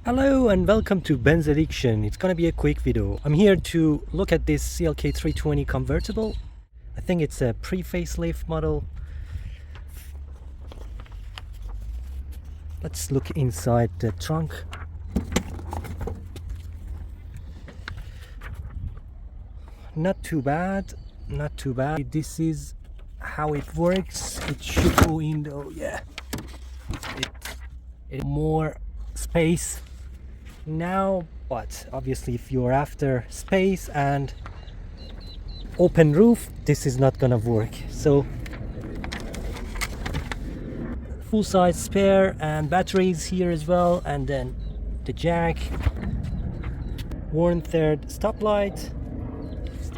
Hello and welcome to Benz Addiction. It's gonna be a quick video. I'm here to look at this CLK320 convertible. I think it's a pre-facelift model. Let's look inside the trunk. Not too bad, not too bad. This is how it works. It should go in though, yeah. It more space now, but obviously if you're after space and open roof, this is not gonna work. So full-size spare and batteries here as well, and then the jack, worn third stoplight,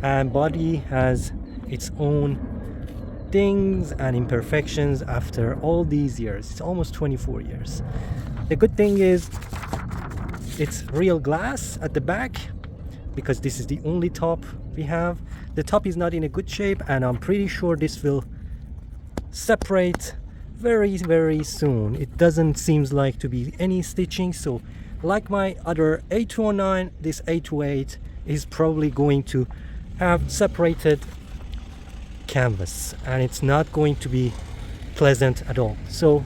and body has its own things and imperfections after all these years. It's almost 24 years. The good thing is it's real glass at the back, because this is the only top we have. The top is not in a good shape, and I'm pretty sure this will separate very soon. It doesn't seem like to be any stitching, so like my other A209, this A208 is probably going to have separated canvas, and it's not going to be pleasant at all. So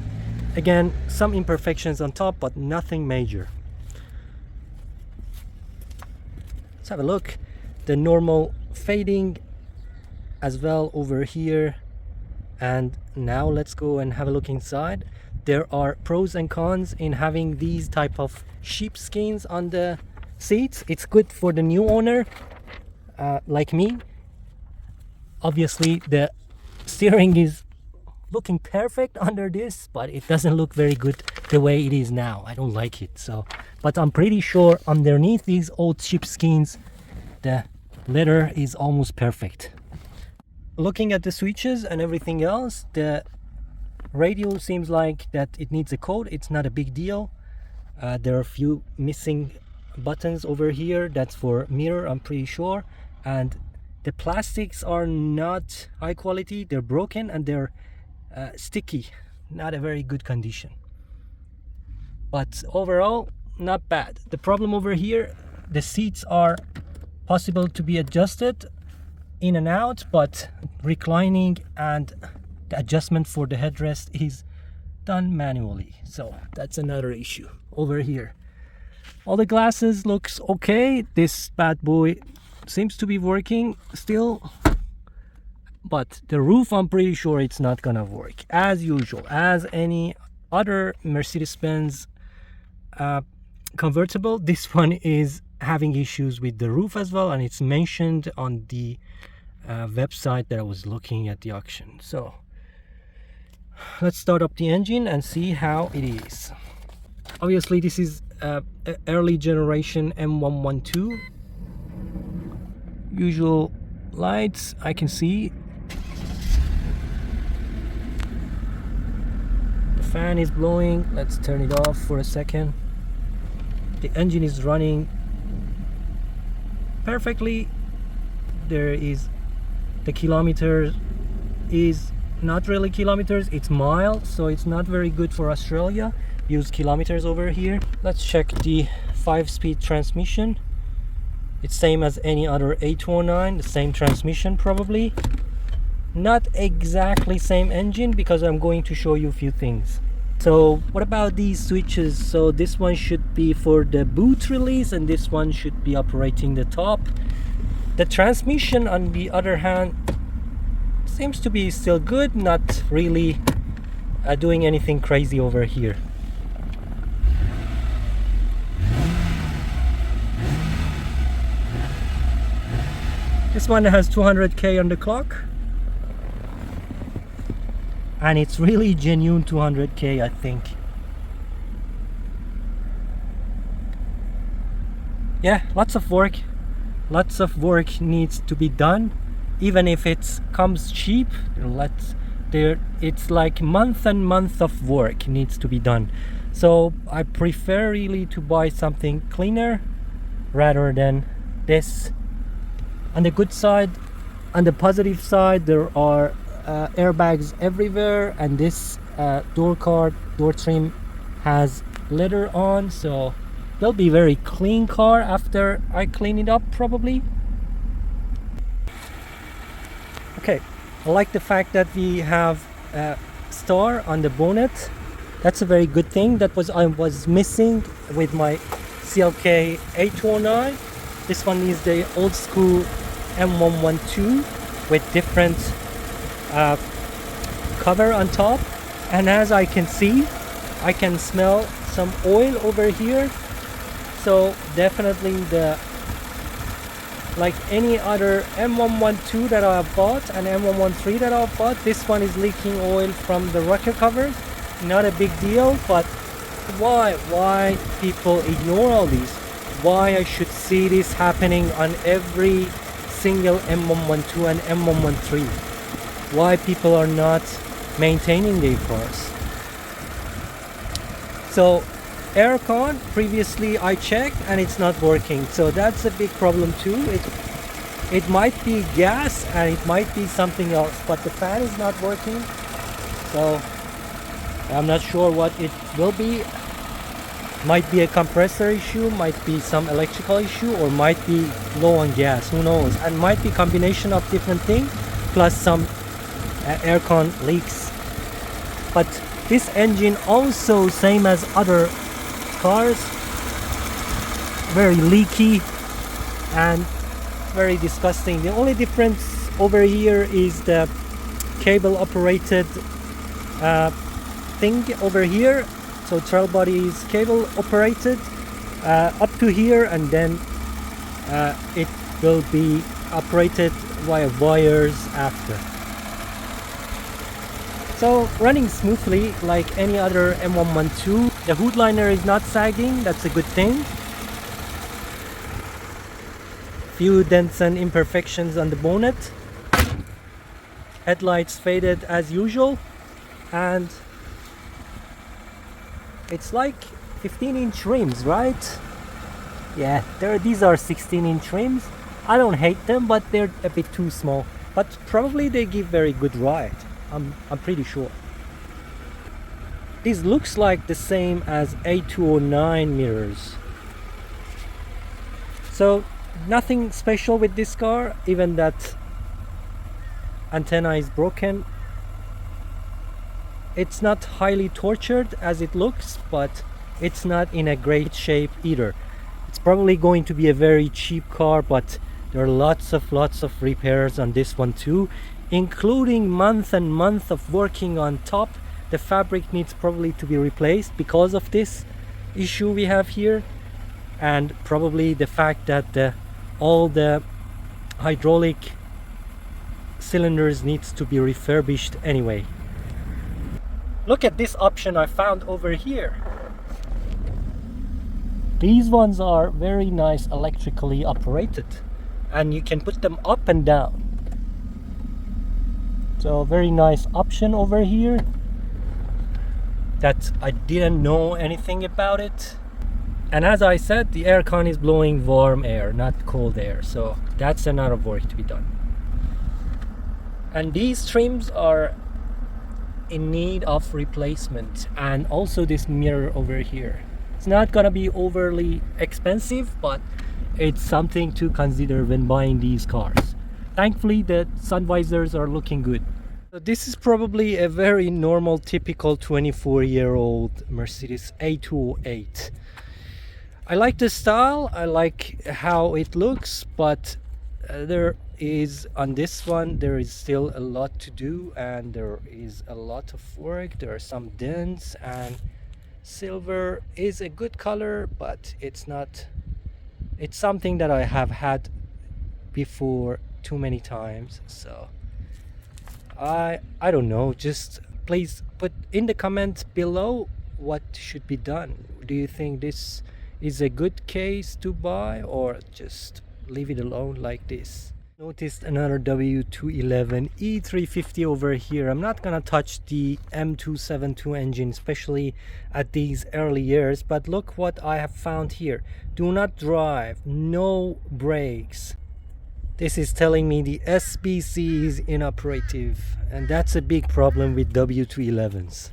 again, some imperfections on top, but nothing major. Let's have a look. The normal fading as well over here. And now let's go and have a look inside. There are pros and cons in having these type of sheepskins on the seats. It's good for the new owner like me. Obviously the steering is looking perfect under this, but it doesn't look very good the way it is now. I don't like it. So, but I'm pretty sure underneath these old sheepskins the leather is almost perfect. Looking at the switches and everything else, the radio seems like that it needs a coat. It's not a big deal. There are a few missing buttons over here. That's for mirror, I'm pretty sure. And the plastics are not high quality. They're broken and they're sticky. Not a very good condition. But overall, not bad. The problem over here, the seats are possible to be adjusted in and out, but reclining and the adjustment for the headrest is done manually. So that's another issue over here. All the glasses looks okay. This bad boy seems to be working still, but the roof, I'm pretty sure it's not gonna work as usual. As any other Mercedes-Benz convertible, this one is having issues with the roof as well, and it's mentioned on the website that I was looking at the auction. So let's start up the engine and see how it is. Obviously this is early generation M112. Usual lights I can see. The fan is blowing. Let's turn it off for a second. The engine is running perfectly. There is the kilometers is not really kilometers, it's miles, so it's not very good for Australia. Use kilometers over here. Let's check the 5-speed transmission. It's same as any other A209, the same transmission probably. Not exactly same engine, because I'm going to show you a few things. So what about these switches? So this one should be for the boot release, and this one should be operating the top. The transmission, on the other hand, seems to be still good, not really doing anything crazy over here. This one has 200k on the clock, and it's really genuine 200k, I think. Yeah, lots of work needs to be done. Even if it comes cheap, it's like month and month of work needs to be done. So I prefer really to buy something cleaner rather than this. On the good side, on the positive side, there are airbags everywhere, and this door trim has leather on, so will be very clean car after I clean it up probably. Okay, I like the fact that we have a star on the bonnet. That's a very good thing. That was I was missing with my CLK A209. This one is the old school M112 with different cover on top, and as I can see, I can smell some oil over here. So definitely like any other M112 that I've bought and M113 that I've bought, this one is leaking oil from the rocker covers. Not a big deal, but why people ignore all these? Why I should see this happening on every single M112 and M113? Why people are not maintaining their cars? So aircon, previously I checked and it's not working, so that's a big problem too. It might be gas and it might be something else, but the fan is not working, so I'm not sure what it will be. Might be a compressor issue, might be some electrical issue, or might be low on gas, who knows, and might be combination of different things plus some aircon leaks. But this engine also, same as other cars, very leaky and very disgusting. The only difference over here is the cable operated thing over here. So trail body is cable operated up to here, and then it will be operated via wires after. So running smoothly like any other M112. The hood liner is not sagging, that's a good thing. Few dents and imperfections on the bonnet. Headlights faded as usual, and it's like 15-inch rims, right? Yeah, these are 16-inch rims. I don't hate them, but they're a bit too small. But probably they give very good ride. I'm pretty sure. This looks like the same as A209 mirrors. So nothing special with this car, even that antenna is broken. It's not highly tortured as it looks, but it's not in a great shape either. It's probably going to be a very cheap car, but there are lots of repairs on this one too, including month and month of working on top. The fabric needs probably to be replaced because of this issue we have here, and probably the fact that all the hydraulic cylinders needs to be refurbished anyway. Look at this option I found over here. These ones are very nice electrically operated, and you can put them up and down. So very nice option over here that I didn't know anything about it. And as I said, the aircon is blowing warm air, not cold air, so that's another work to be done. And these trims are in need of replacement, and also this mirror over here. It's not gonna be overly expensive, but it's something to consider when buying these cars. Thankfully the sun visors are looking good. So this is probably a very normal, typical 24-year-old Mercedes A208. I like the style, I like how it looks, but there is, on this one, there is still a lot to do, and there is a lot of work. There are some dents, and silver is a good color, but it's not, it's something that I have had before too many times. So I don't know, just please put in the comment below what should be done. Do you think this is a good case to buy, or just leave it alone like this? Noticed another W211 E350 over here. I'm not gonna touch the M272 engine, especially at these early years, but look what I have found here. Do not drive, no brakes. This is telling me the SBC is inoperative, and that's a big problem with W211s.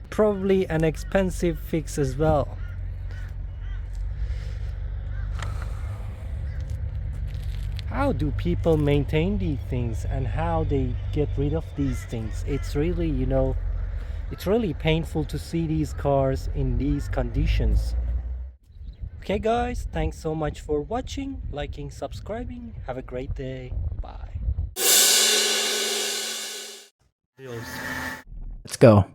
Probably an expensive fix as well. how do people maintain these things and how they get rid of these things? It's really, it's really painful to see these cars in these conditions. Okay guys, thanks so much for watching, liking, subscribing. Have a great day. Bye. Let's go.